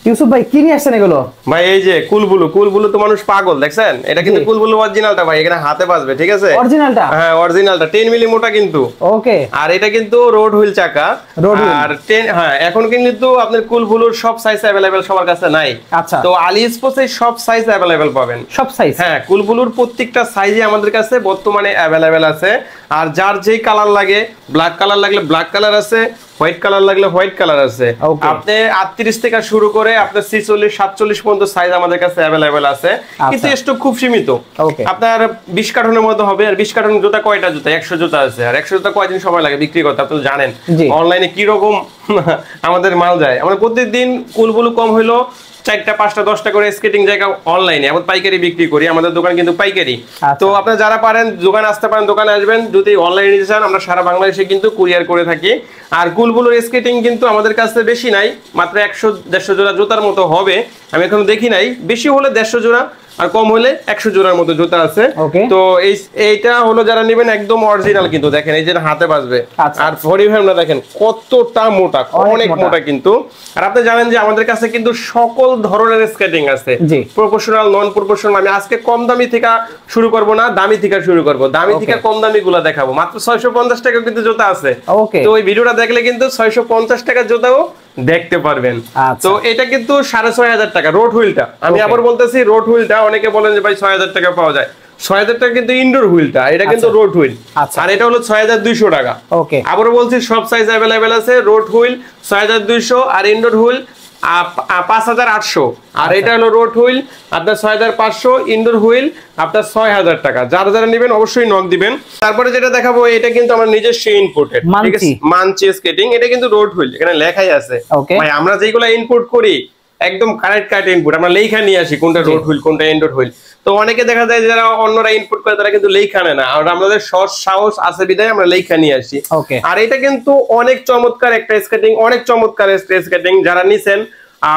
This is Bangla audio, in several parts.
ইউসুফ ভাই কি নিয়ে আসছেন এগুলো? ভাই এই যে কুলবুলু তো মানুষ পাগল, দেখছেন? এটা কিন্তু কুলবুলু অরিজিনালটা ভাই, এখানে হাতে বাজবে, ঠিক আছে? অরিজিনালটা? হ্যাঁ অরিজিনালটা 10 মিলি মোটা কিন্তু। ওকে। আর এটা কিন্তু রোড হুইল চাকা। আর 10 হ্যাঁ এখন কিন্তু আপনার কুলবুলুর সব সাইজ अवेलेबल সবার কাছে নাই। আচ্ছা। তো আলিএক্সপ্রেসে সব সাইজ अवेलेबल পাবেন। সব সাইজ? হ্যাঁ কুলবুলুর প্রত্যেকটা সাইজই আমাদের কাছে বর্তমানে अवेलेबल আছে। আর যার যেই কালার লাগে, ব্ল্যাক কালার লাগলে ব্ল্যাক কালার আছে, হোয়াইট কালার লাগলে হোয়াইট কালার আছে। আপনি 38 থেকে শুরু করে আপনি 46 47 পর্যন্ত সাইজ আমাদের কাছে अवेलेबल আছে, কিন্তু স্টক খুব সীমিত। আপনার 20 কার্টনের মতো হবে। আর 20 কার্টন জুতা কয়টা জুতা? 100 জুতা আছে। আর 100 জুতা কয়দিন সময় লাগে বিক্রি করতে আপনি জানেন? অনলাইনে কি রকম আমাদের মাল যায়। আমরা প্রতিদিন কুলবুলু কম হইলো 4টা 5টা 10টা করে স্কেটিং জায়গা অনলাইনে আমরা পাইকারি বিক্রি করি। আমাদের দোকান কিন্তু পাইকারি। তো আপনারা যারা পারেন দোকানে আসতে পারেন, দোকানে আসবেন। যদি অনলাইনে নিতে চান আমরা সারা বাংলাদেশে কিন্তু কুরিয়ার করে থাকি। আর কুলবুলুর স্কেটিং কিন্তু আমাদের কাছে বেশি নাই, মাত্র 100-150 জোড়া জুতার মতো হবে। আমি এখনো দেখি নাই, বেশি হলে 150 জোড়া আর কম হলে 100 জোড়ার মতো জুতা আছে। তো এইটা হলো যারা নেবেন একদম অরিজিনাল কিন্তু, দেখেন এই যে হাতে বাজবে। আর ফরি ফ্রেমটা দেখেন কতটা মোটা, অনেক মোটা কিন্তু। আর আপনি জানেন যে আমাদের কাছে কিন্তু সকল ধরনের স্কেটিং আছে, প্রফেশনাল নন প্রফেশনাল। আমি আজকে কম দামি থেকে শুরু করব না, দামি থেকে শুরু করব। দামি থেকে কম দামি গুলা দেখাবো। মাত্র 650 টাকা কিন্তু জুতা আছে। তো ওই ভিডিওটা দেখলে কিন্তু 650 টাকার জুতাও দেখতে পারবেন। তো এটা কিন্তু 6500 টাকা রোড হুইলটা। আমি আবার বলতেছি রোড হুইলটা। অনেকে বলেন যে ভাই 6000 টাকা পাওয়া যায়। 6000 টাকা কিন্তু ইনডোর হুইলটা, এটা কিন্তু রোড হুইল। আর এটা হলো 6200 টাকা। আবারও বলছি সব সাইজ अवेलेबल আছে। রোড হুইল 6200 আর ইনডোর হুইল 5800। আর এটা হলো রোড হুইল আপনার 6500, ইনডোর হুইল আপনার 6000 টাকা। যারা যারা নেবেন অবশ্যই নক দিবেন। তারপরে যেটা দেখাবো এটা কিন্তু আমার নিজস্ব ইনপুটেড, ঠিক আছে? মানচি স্কেটিং। এটা কিন্তু রোড হুইল, এখানে লেখাই আছে ভাই। আমরা যেগুলো ইনপুট করি একদম কারেক্ট ইনপুট। আমরা লেখা নিয়ে আসি কোনটা রোড হুইল কোনটা ইনডোর হুইল। তো অনেকে দেখা যায় যারা অন্যরা ইনপুট করে তারা কিন্তু লেখা নেয় না। আর আমাদের সাহস আছে বিধায় আমরা লেখা নিয়ে আসি। আর এটা কিন্তু অনেক চমৎকার একটা স্কেটিং, অনেক চমৎকার স্কেটিং। যারা নিছেন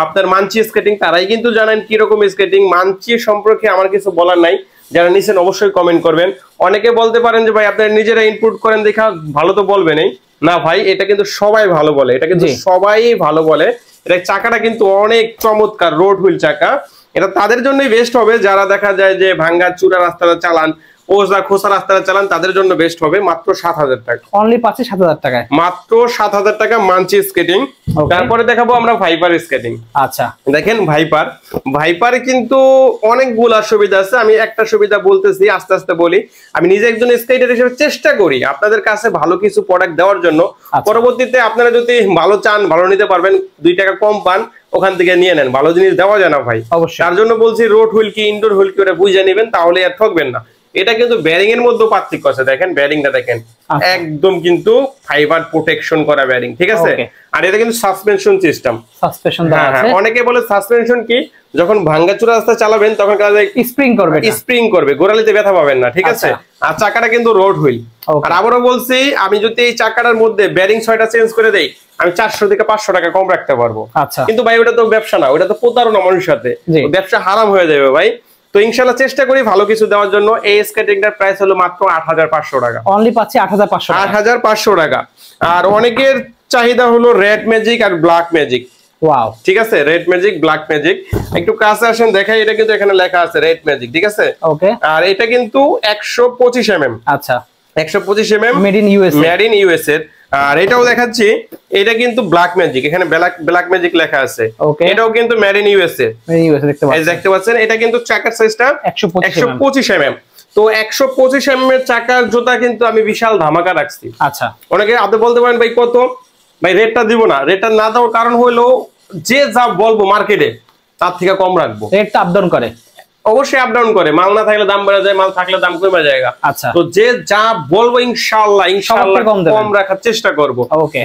আপনার মানচি স্কেটিং তারাই কিন্তু জানেন কিরকম স্কেটিং। মানচি সম্পর্কে আমার কিছু বলার নাই, যারা নিছেন অবশ্যই কমেন্ট করবেন। অনেকে বলতে পারেন যে ভাই আপনারা নিজেরা ইনপুট করেন দেখা ভালো তো বলবেনই না। ভাই এটা কিন্তু সবাই ভালো বলে, এটা কিন্তু সবাই ভালো বলে। এটা চাকাটা কিন্তু অনেক চমৎকার রোড হুইল চাকা। এটা তাদের জন্যই বেস্ট হবে যারা দেখা যায় যে ভাঙ্গা চূড়া রাস্তাটা চালান, ওজা খোসা রাস্তাটা চালান, তাদের জন্য বেস্ট হবে। মাত্র 7000 টাকা অনলি পাচ্ছে 7000 টাকায়, মাত্র 7000 টাকা মানচি স্কেটিং। তারপরে দেখাবো আমরা ভাইপার স্কেটিং। আচ্ছা দেখেন ভাইপারে কিন্তু অনেকগুলা সুবিধা আছে। আমি একটা সুবিধা বলতেছি, আস্তে আস্তে বলি। আমি নিজে একজন স্কেটার হিসেবে চেষ্টা করি আপনাদের কাছে ভালো কিছু প্রোডাক্ট দেওয়ার জন্য। পরবর্তীতে আপনারা যদি ভালো চান, ভালো নিতে পারবেন, 2 টাকা কম পান, ওখান থেকে নিয়ে নেন। ভালো জিনিস দেওয়া যায় না ভাই, তার জন্য বলছি রোড হুইল কি ইনডোর হুইল কি ওটা বুঝে নেবেন, তাহলে আর ঠকবেন না। এটা কিন্তু বেয়ারিং এর মধ্যে পার্থক্য আছে। দেখেন বেয়ারিংটা দেখেন, একদম কিন্তু ফাইবার প্রোটেকশন করা বেয়ারিং, ঠিক আছে? আর এটা কিন্তু সাসপেনশন সিস্টেম, সাসপেনশন দেওয়া আছে। অনেকে বলে সাসপেনশন কি, যখন ভাঙ্গাচোরা রাস্তা চালাবেন তখন কাজে স্প্রিং করবে, গোড়ালিতে ব্যথা পাবেন না, ঠিক আছে? আর চাকাটা কিন্তু রোড হুইল। আর আবারও বলছি, আমি যদি এই চাকাটার মধ্যে বেয়ারিং 6টা চেঞ্জ করে দেই, আমি 400 থেকে 500 টাকা কম রাখতে পারবো। কিন্তু ভাই ওটা তো ব্যবসা না, ওটা তো প্রতারণা মানুষের সাথে, ব্যবসা হারাম হয়ে যাবে ভাই। তো ইনশাআল্লাহ চেষ্টা করি ভালো কিছু দেওয়ার জন্য। এই স্কেটিংটার প্রাইস হলো মাত্র 8500 টাকা। অনলি পাচ্ছি 8500 টাকা। আর অনেকের চাহিদা হলো রেড ম্যাজিক আর ব্ল্যাক ম্যাজিক। ওয়াও, ঠিক আছে? Red magic, black magic. একটু কাছে আসেন দেখাই। এটা কিন্তু এখানে লেখা আছে রেড ম্যাজিক, ঠিক আছে? ওকে। আর এটা কিন্তু 125 mm। আচ্ছা 125 mm মেড ইন ইউএসএ। আর এটাও দেখাচ্ছি, এটা কিন্তু ব্ল্যাক ম্যাজিক, এখানে ব্ল্যাক ম্যাজিক লেখা আছে। এটাও কিন্তু মেড ইন ইউএসএ, দেখতে পাচ্ছেন। এটা কিন্তু চাকার সাইজটা 125 mm। তো 125 mm এর চাকার জুতা কিন্তু আমি বিশাল ধামাকা রাখছি। আচ্ছা, অনেকে আপনি বলতে পারেন ভাই কত? ভাই রেটটা দিব না। রেটটা না দেওয়ার কারণ হলো যে যা বলবো মার্কেটে তার থেকে কম রাখবো। রেটটা আপ ডাউন করে, অবশ্যই আপ ডাউন করে। মাল না থাকলে দাম বেড়ে যায়, মাল থাকলে দাম কমে যায়। আচ্ছা, তো যে যা বলবো ইনশাআল্লাহ কম রাখার চেষ্টা করব।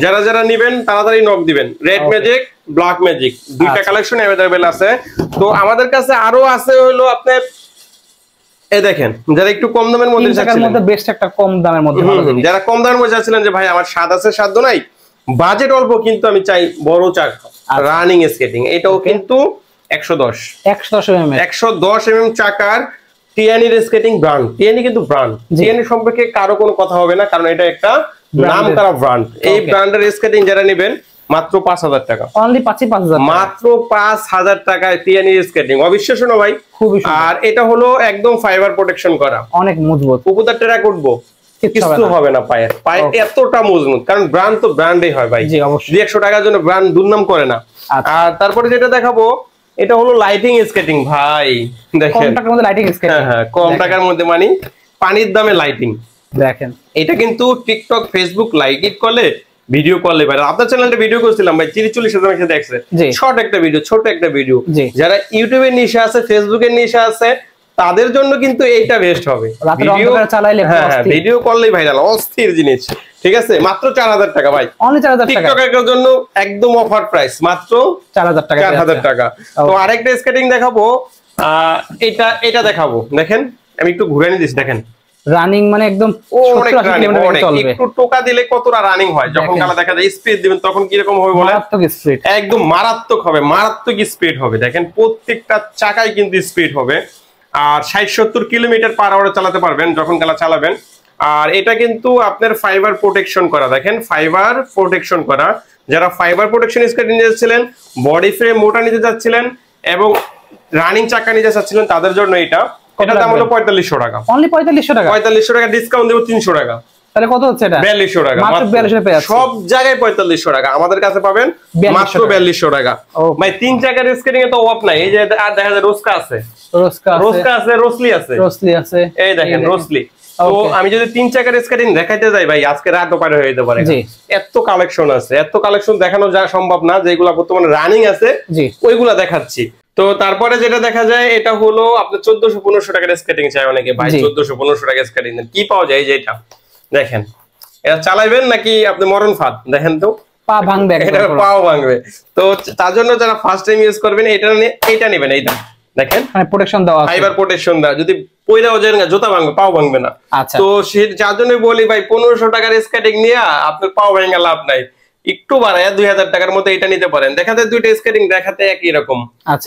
যারা যারা নেবেন তাড়াতাড়ি নক দিবেন। রেড ম্যাজিক, ব্ল্যাক ম্যাজিক দুইটা কালেকশন अवेलेबल আছে। তো আমাদের কাছে আরো আছে হলো আপনার এই দেখেন, যারা একটু কম দামের মধ্যে চাচ্ছিলেন, বেস্ট একটা কম দামের মধ্যে ভালো জিনিস। যারা কম দামের মধ্যে চাচ্ছিলেন যে ভাই আমার স্বাদ আছে সাধ্য নাই, বাজেট অল্প কিন্তু আমি চাই বড় চাকা রানিং স্কেটিং, এটাও কিন্তু 110 mm চাকার টিএনই স্কেটিং ব্র্যান্ড। টিএনই কিন্তু ব্র্যান্ড, টিএনই সম্পর্কে কারো কোনো কথা হবে না, কারণ এটা একটা নামকরা ব্র্যান্ড। এই ব্র্যান্ডের স্কেটিং যারা নেবেন মাত্র 5000 টাকা। অনলি 5000 মাত্র 5000 টাকায় টিএনই স্কেটিং, অবিশ্বাস্য ভাই। খুবই সুন্দর। আর এটা হলো একদম ফাইবার প্রোটেকশন করা, অনেক মজবুত। উপরটা টেরাকোট উঠবো, কিছু হবে না পায়ে, পায়ে এতটা মজবুত, কারণ ব্র্যান্ড তো ব্র্যান্ডই হয় ভাই। জি অবশ্যই। 100 টাকার জন্য ব্র্যান্ড দুর্নাম করে না। আর তারপরে যেটা দেখাবো, এটা হলো লাইটিং স্কেটিং ভাই, দেখেন কম টাকার মধ্যে লাইটিং স্কেটিং। হ্যাঁ কম টাকার মধ্যে মানে পানির দামে লাইটিং। দেখেন এটা কিন্তু টিকটক ফেসবুক লাইক করলে ভিডিও করলে ভাই, আপনার চ্যানেলটা ভিডিও করছিলাম ভাই, 30-40 হাজার দেখছে, শর্ট একটা ভিডিও, ছোট একটা ভিডিও। যারা ইউটিউবের নিশা আছে, ফেসবুকের নিশা আছে, তাদের জন্য কিন্তু এইটা বেস্ট হবে। ভিডিও চালাইলে, হ্যাঁ ভিডিও করলেই ভাইরাল, অস্থির জিনিস। ঠিক আছে, মাত্র 4000 টাকা ভাই, অনলি 4000 টাকা। টিকটকের জন্য একদম অফার প্রাইস, মাত্র 4000 টাকা। 4000 টাকা। তো আরেকটা স্কেটিং দেখাবো, এটা দেখাবো, দেখেন আমি একটু ঘুরে নিয়ে দিচ্ছি, দেখেন রানিং মানে একদম অনেক রানিং, একটু টোকা দিলে কতটা রানিং হয়, যখন কালা দেখা যায় স্পিড দিবেন তখন কি রকম হবে বলে, মারাত্মক স্পিড, একদম মারাত্মক হবে, মারাত্মক স্পিড হবে। দেখেন প্রত্যেকটা চাকায় কিন্তু স্পিড হবে, আর 60-70 কিলোমিটার পার আওয়ারে চালাতে পারবেন যখন কালা চালাবেন। আর এটা কিন্তু আপনার ফাইবার প্রোটেকশন করা, দেখেন ফাইবার প্রোটেকশন করা। যারা ফাইবার প্রোটেকশন স্কেটিং নিতে যাচ্ছিলেন, বডি ফ্রেম মোটা নিতে যাচ্ছিলেন এবং রানিং চাকা নিতে চাচ্ছিলেন, তাদের জন্য এটা দাম হলো 4500 টাকা। অনলি 4500 টাকা। 4500 টাকা ডিসকাউন্ট দেব 300 টাকা। তাহলে কত হচ্ছে এটা? 4200 টাকা। মাত্র 4200 পেয়ে যাচ্ছে। সব জায়গায় 4500 টাকা, আমাদের কাছে পাবেন মাত্র 4200 টাকা। ভাই 3 চাকার স্কেটিং এ তো অফ নাই, এই যে আর দেখা যায় রোস্কা আছে, রোসলি আছে, এই দেখেন রোসলি। তো আমি যদি 3 চাকার স্কেটিং দেখাইতে যাই ভাই, আজকে রাতও পার হয়ে যেতে পারে, এত কালেকশন আছে, এত কালেকশন দেখানো যা সম্ভব না, যেগুলো বর্তমানে রানিং আছে ওইগুলা দেখাচ্ছি। তো তারপরে যেটা দেখা যায়, এটা হলো আপনার 1400-1500 টাকার স্কেটিং চাই অনেকে ভাই, 1400-1500 টাকার স্কেটিং কি পাওয়া যায়, যে এটা দেখেন, এটা চালাইবেন নাকি আপনি মরণ ফাঁদ, দেখেন তো পা ভাঙবে, এটা পাও ভাঙবে। তো তার জন্য যারা ফার্স্ট টাইম ইউজ করবেন, এটা নেবেন, এইটা দেখেন প্রোটেকশন দেওয়া আছে, ফাইবার প্রোটেকশন দেওয়া, যদি পয়লাও যায় না জুতা ভাঙবে, পাও ভাঙবে না। তো যার জন্য বলি ভাই, 1500 টাকার স্কেটিং নিয়ে আপনার পাও ভাঙা লাভ নাই, একটু বাড়ায় 2000 টাকার মধ্যে এটা নিতে পারেন। দেখাতে দুইটা স্কেটিং দেখাতে একই রকম,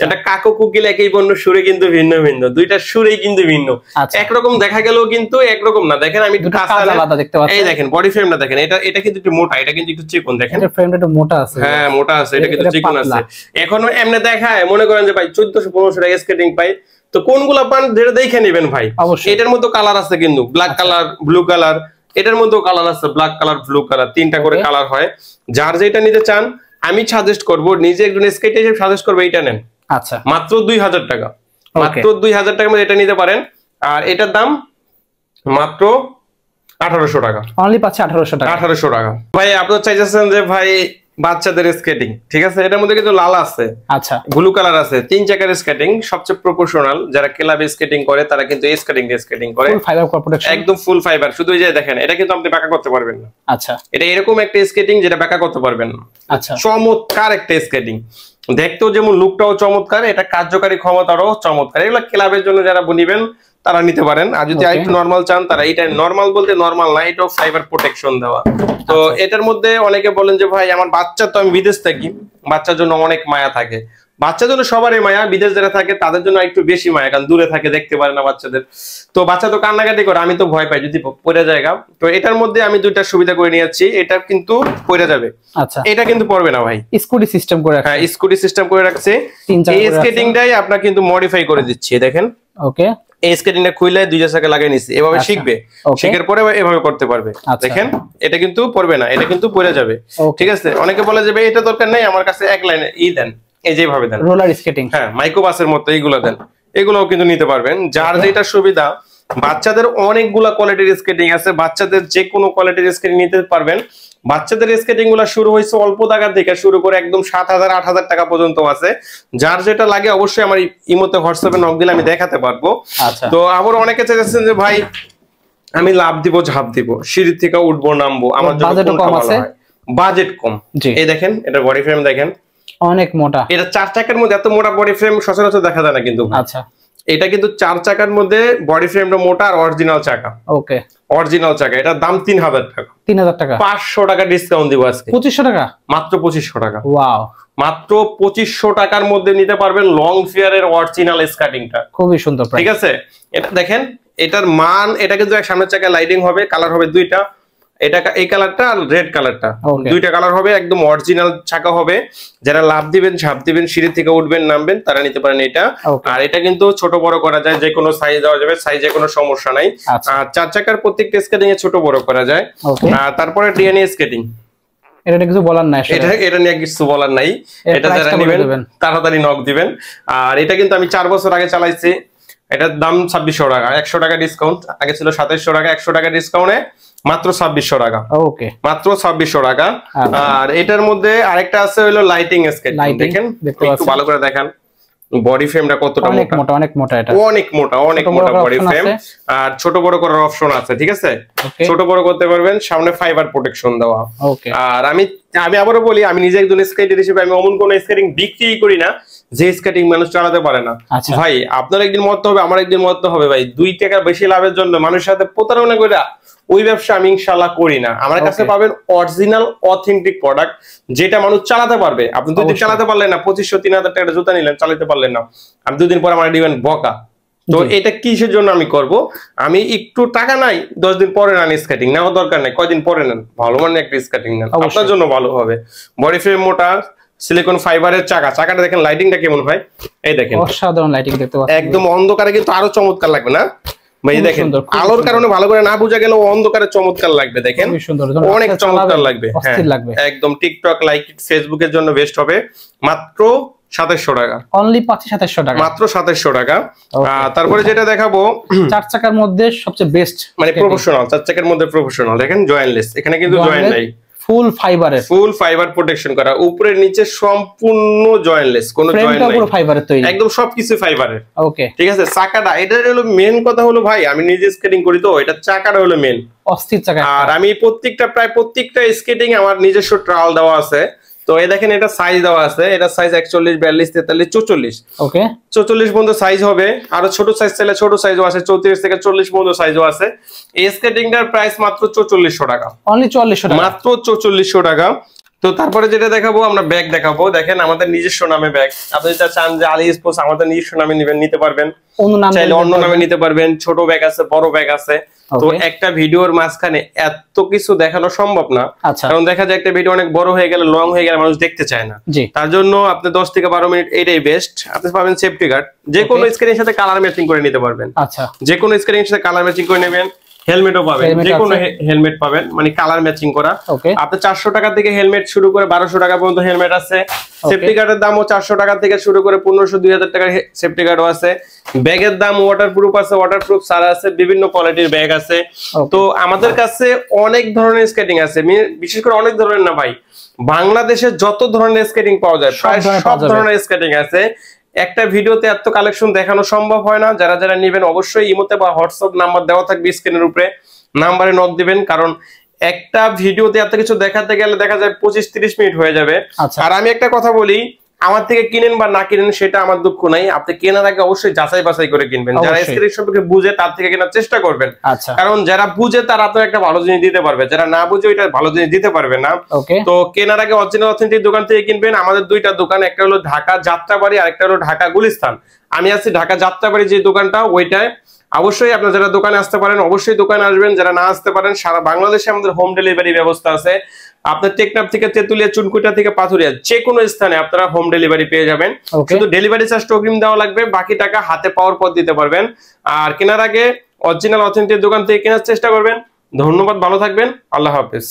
এটা কাকু কুকিল একই বন্য, সুরে কিন্তু ভিন্ন ভিন্ন, দুইটা সুরেই কিন্তু ভিন্ন, একরকম দেখা গেলেও কিন্তু একরকম না। দেখেন আমি একটু আলাদা দেখতে পাচ্ছি, এই দেখেন বডি ফ্রেমটা দেখেন, এটা কিন্তু একটু মোটা, এটা কিন্তু একটু চিকন, দেখেন এটা ফ্রেমটা একটু মোটা আছে, হ্যাঁ মোটা আছে, এটা কিন্তু চিকন আছে। এখনো এমনি দেখায় মনে করেন যে ভাই 1400-1500 টাকা স্কেটিং পাই, তো কোনগুলা পান যেটা দেখে নেবেন ভাই। এটার মধ্যে কালার আছে কিন্তু, ব্ল্যাক কালার, ব্লু কালার, এটার মধ্যেও কালার আছে, ব্ল্যাক কালার, ব্লু কালার, 3টা করে কালার হয়। যার যেটা নিতে চান আমি সাজেস্ট করব, নিজে একজন স্কেটার হিসেবে সাজেস্ট করব এইটা নেন। আচ্ছা, মাত্র 2000 টাকা, মাত্র 2000 টাকার মধ্যে এটা নিতে পারেন। আর এটার দাম মাত্র 1800 টাকা, অনলি পাচ্ছে 1800 টাকা। 1800 টাকা ভাই। আপনারা চাইছেন যে ভাই বাচ্চাদের স্কেটিং, ঠিক আছে, এটার মধ্যে কিন্তু লাল আছে, আচ্ছা ব্লু কালার আছে, 3 চাকার স্কেটিং, সবচেয়ে প্রপোর্শনাল। যারা ক্লাবে স্কেটিং করে তারা কিন্তু এই স্কেটিং দিয়ে স্কেটিং করে, ফুল ফাইবার প্রোটেকশন, একদম ফুল ফাইবার। শুধু এই যে দেখেন, এটা কিন্তু আপনি বাঁকা করতে পারবেন না, আচ্ছা এটা এরকম একটা স্কেটিং যেটা বাঁকা করতে পারবেন না, আচ্ছা চমৎকার একটা স্কেটিং, দেখতেও যেমন লুকটাও চমৎকার, এটা কার্যকারী ক্ষমতাটাও চমৎকার। এগুলো ক্লাবের জন্য যারা নিবেন তারা নিতে পারেন, আর যদি আরেকটু নরমাল চান তারা, এটা নরমাল বলতে নরমাল না, এটাও ফাইবার প্রোটেকশন দেওয়া। তো এটার মধ্যে অনেকে বলেন যে ভাই আমার বাচ্চা, তো আমি বিদেশ থাকি, বাচ্চার জন্য অনেক মায়া থাকে, বাচ্চার জন্য সবারই মায়া, বিদেশ যারা থাকে তাদের জন্য একটু বেশি মায়া, কারণ দূরে থাকে, দেখতে পারে না বাচ্চাদের। তো বাচ্চা তো কান্নাকাটি করে, আমি তো ভয় পাই যদি পড়ে জায়গা। তো এটার মধ্যে আমি 2টা সুবিধা করে নিয়েছি, এটা কিন্তু পড়ে যাবে, আচ্ছা এটা কিন্তু পড়বে না ভাই, স্কুটি সিস্টেম করে, হ্যাঁ স্কুটি সিস্টেম করে রাখছে। এই স্কেটিংটাই আপনারা কিন্তু মডিফাই করে দিচ্ছি, দেখেন ওকে, এই স্কেটিংটা খুলে 2 চাকা লাগিয়ে নিছি, এভাবে শিখবে, শিখার পরে এভাবে করতে পারবে। দেখেন এটা কিন্তু পড়বে না, এটা কিন্তু পড়ে যাবে, ঠিক আছে। অনেকে বলে যাবে এটা দরকার নেই, আমার কাছে এক লাইনে দেন, এই যেভাবে দেন রোলার স্কেটিং, হ্যাঁ মাইক্রোবাসের মতো এইগুলো দেন, এগুলোও কিন্তু নিতে পারবেন। যার যেটা সুবিধা, বাচ্চাদের অনেকগুলা কোয়ালিটির স্কেটিং আছে, বাচ্চাদের যে কোনো কোয়ালিটির স্কেটিং নিতে পারবেন। বাচ্চাদের স্কেটিং গুলা শুরু হয়েছে অল্প টাকা থেকে শুরু করে একদম 7000-8000 টাকা পর্যন্ত আছে। যার যেটা লাগে অবশ্যই আমার ইমোতে হোয়াটসঅ্যাপে নক দিলে আমি দেখাতে পারবো। তো আবার অনেকে চাইছেন যে ভাই আমি লাভ দিব, ঝাঁপ দিব, সিঁড়ি থেকে উঠবো নামবো, আমার জন্য কম আছে, বাজেট কম। এই দেখেন এটা বডি ফ্রেম, দেখেন অনেক মোটা, এটা 4 চাকার মধ্যে এত মোটা বডি ফ্রেম সচরাচর দেখা যায় না কিন্তু। আচ্ছা এটা কিন্তু 4 চাকার মধ্যে বডি ফ্রেমটা মোটা আর অরিজিনাল চাকা, ওকে অরিজিনাল চাকা। এটার দাম 3000 টাকা, 3000 টাকা, 500 টাকা ডিসকাউন্ট দিব আজকে, 2500 টাকা, মাত্র 2500 টাকা। ওয়াও, মাত্র 2500 টাকার মধ্যে নিতে পারবেন লং ফিয়ারের অরিজিনাল স্কেটিংটা, খুবই সুন্দর, ঠিক আছে। এটা দেখেন এটার মান, এটা কিন্তু সামনের চাকায় লাইটিং হবে, কালার হবে 2টা, এটা এই কালারটা আর রেড কালারটা, দুইটা কালার হবে, একদম অরিজিনাল চাকা হবে। যারা লাভ দিবেন ঝাঁপ দিবেন সিঁড়ি থেকে উঠবেন নামবেন তারা নিতে পারেন এটা। আর এটা কিন্তু ছোট বড় করা যায়, যে কোনো সাইজ দেওয়া যাবে, সাইজে কোনো সমস্যা নাই। আর 4 চাকার প্রত্যেকটা স্কেটিং এ ছোট বড় করা যায়। আর তারপরে ডিএনএ স্কেটিং, এটা কিছু বলার নাই, এটা নিয়ে কিছু বলার নাই। এটা যারা নেবেন তাড়াতাড়ি নক দিবেন। আর এটা কিন্তু আমি 4 বছর আগে চালাইছি। এটার দাম 2600 টাকা, 100 টাকা ডিসকাউন্ট, আগে ছিল 2700 টাকা, 100 টাকা ডিসকাউন্টে মাত্র 2600 টাকা। ওকে, মাত্র 2600 টাকা। আর এটার মধ্যে আরেকটা আছে হলো লাইটিং স্কেট, দেখেন একটু ভালো করে দেখান বডি ফ্রেমটা কতটা মোটা, অনেক মোটা, এটা অনেক মোটা বডি ফ্রেম। আর ছোট বড় করার অপশন আছে, ঠিক আছে, ছোট বড় করতে পারবেন, সামনে ফাইবার প্রোটেকশন দেওয়া। আর আমি আবারও বলি, আমি নিজে একজন স্কেটার হিসেবে আমি অমন কোন স্কেটিং বিক্রি করি না যে স্কেটিং মানুষ চালাতে পারে না। ভাই আপনার একদিন মরতে হবে, আমার একদিন মরতে হবে ভাই। 2 টাকা বেশি লাভের জন্য মানুষের সাথে প্রতারণা করে ওই ব্যবসা আমি ইনশাআল্লাহ করি না। আমার কাছে পাবেন অরিজিনাল অথেন্টিক প্রোডাক্ট, যেটা মানুষ চালাতে পারবে। আপনি 2 দিন চালাতে পারলেন না, 2500-3000 টাকা জুতা নিলেন, চালাতে পারলেন না, আমি 2 দিন পর আমার দিবেন বকা। তো এটা কিসের জন্য আমি করব? আমি একটু টাকা নাই, 10 দিন পরে নেন স্কেটিং, নেওয়ার দরকার নেই, কয়দিন পরে নেন, ভালো মানে একটা স্কেটিং নেন, আপনার জন্য ভালো হবে। বডি ফ্রেম মোটা, সিলিকন ফাইবারের চাকাটা দেখেন লাইটিংটা কেমন ভাই, এই দেখেন অসাধারণ লাইটিং দেখতে পাচ্ছেন, একদম অন্ধকারে কিন্তু আরো চমৎকার লাগবে না ভাই? দেখেন আলোর কারণে ভালো করে না বোঝা গেলেও অন্ধকারে চমৎকার লাগবে, দেখেন অনেক চমৎকার লাগবে। হ্যাঁ একদম টিকটক লাইক ফেসবুকের জন্য বেস্ট হবে। মাত্র 2700 টাকা, অনলি 2700 টাকা, মাত্র 2700 টাকা। তারপরে যেটা দেখাবো 4 চাকার মধ্যে সবচেয়ে বেস্ট, মানে প্রফেশনাল 4 চাকার মধ্যে প্রফেশনাল, দেখেন জয়েন্টলেস, এখানে কিন্তু জয়েন্ট নাই, ফুল ফাইবার প্রোটেকশন করা, উপরে নিচে সম্পূর্ণ জয়েন্টলেস, কোনো জয়েন্ট নাই, পুরো ফাইবারের তৈরি, একদম সবকিছু ফাইবারের। ওকে ঠিক আছে। চাকাটা এটা হলো মেন কথা, হলো ভাই আমি নিজে স্কেটিং করি তো এটা চাকাটা হলো মেন, অস্থির চাকা। আর আমি প্রায় প্রত্যেকটা স্কেটিং আমার নিজস্ব ট্রায়াল দেওয়া আছে। তো এই দেখেন এটা সাইজ দেওয়া আছে, এটা সাইজ 41, 42, 43, 44। ওকে 44 পর্যন্ত সাইজ হবে, আরো ছোট সাইজ চাইলে ছোট সাইজও আছে, 34 থেকে 40 পর্যন্ত সাইজও আছে। এই স্কেটিংটার প্রাইস মাত্র 4400 টাকা, অনলি 4400 টাকা, মাত্র 4400 টাকা। তো তারপরে যেটা দেখাবো আমরা ব্যাগ দেখাবো, দেখেন আমাদের নিজস্ব নামে ব্যাগ। আপনি যদি চান যে আলি স্পোর্টস আমাদের নিজস্ব নামে নিতে পারবেন, চাইলে অন্য নামে নিতে পারবেন, ছোট ব্যাগ আছে বড় ব্যাগ আছে। তো একটা ভিডিওর মাঝখানে এত কিছু দেখানো সম্ভব না, কারণ দেখা যায় একটা ভিডিও অনেক বড় হয়ে গেলে লং হয়ে গেলে মানুষ দেখতে চায় না। তার জন্য আপনি 10 থেকে 12 মিনিট এটাই বেস্ট। আপনি পাবেন সেফটি গার্ড, যে কোনো স্ক্রিনের সাথে কালার ম্যাচিং করে নিতে পারবেন। আচ্ছা যে কোনো স্ক্রিনের সাথে কালার ম্যাচিং করে নেবেন। হেলমেটও পাবেন, যে কোনো হেলমেট পাবেন, মানে কালার ম্যাচিং করা। আপনি 400 টাকা থেকে হেলমেট শুরু করে 1200 টাকা পর্যন্ত হেলমেট আছে। সেফটি গার্ডের দামও 400 টাকা থেকে শুরু করে 1500-2000 টাকার সেফটি গার্ডও আছে। ব্যাগের দাম ওয়াটারপ্রুফ আছে, ওয়াটারপ্রুফ সারা আছে, বিভিন্ন কোয়ালিটির ব্যাগ আছে। তো আমাদের কাছে অনেক ধরনের স্কেটিং আছে, বিশেষ করে অনেক ধরনের না ভাই, বাংলাদেশে যত ধরনের স্কেটিং পাওয়া যায় প্রায় সব ধরনের স্কেটিং আছে। একটা ভিডিওতে এত কালেকশন দেখানো সম্ভব হয় না। যারা যারা নেবেন অবশ্যই ইমোতে বা হোয়াটসঅ্যাপ নাম্বার দেওয়া থাকবে স্ক্রিনের উপরে, নাম্বারে নক দিবেন। কারণ একটা ভিডিওতে এত কিছু দেখাতে গেলে দেখা যায় 25-30 মিনিট হয়ে যাবে। আর আমি একটা কথা বলি, আমার থেকে কিনেন বা না কিনেন সেটা আমার দুঃখ নাই, আপনি কেনার আগে অবশ্যই যাচাই বাছাই করে কিনবেন। যারা স্ক্রিন সম্পর্কে বুঝে তার থেকে কেনার চেষ্টা করবেন, কারণ যারা বুঝে তারা আপনার একটা ভালো জিনিস দিতে পারবে, যারা না বুঝে ওইটা ভালো জিনিস দিতে পারবে না। তো কেনার আগে অরিজিনাল অথেন্টিক দোকান থেকে কিনবেন। আমাদের 2টা দোকান, একটা হলো ঢাকা যাত্রাবাড়ি আর একটা হলো ঢাকা গুলিস্তান। আমি আছি ঢাকা যাত্রাবাড়ি যে দোকানটা, ওইটায় অবশ্যই আপনারা যারা দোকানে আসতে পারেন অবশ্যই দোকানে আসবেন। যারা না আসতে পারেন সারা বাংলাদেশে আমাদের হোম ডেলিভারি ব্যবস্থা আছে। আপনার টেকনাফ থেকে তেতুলিয়া, চুনকুটা থেকে পাথুরিয়া, যে কোনো স্থানে আপনারা হোম ডেলিভারি পেয়ে যাবেন। শুধু ডেলিভারি চার্জটা অগ্রিম দেওয়া লাগবে, বাকি টাকা হাতে পাওয়ার পর দিতে পারবেন। আর কেনার আগে অরিজিনাল অথেন্টিক দোকান থেকে কেনার চেষ্টা করবেন। ধন্যবাদ, ভালো থাকবেন, আল্লাহ হাফেজ।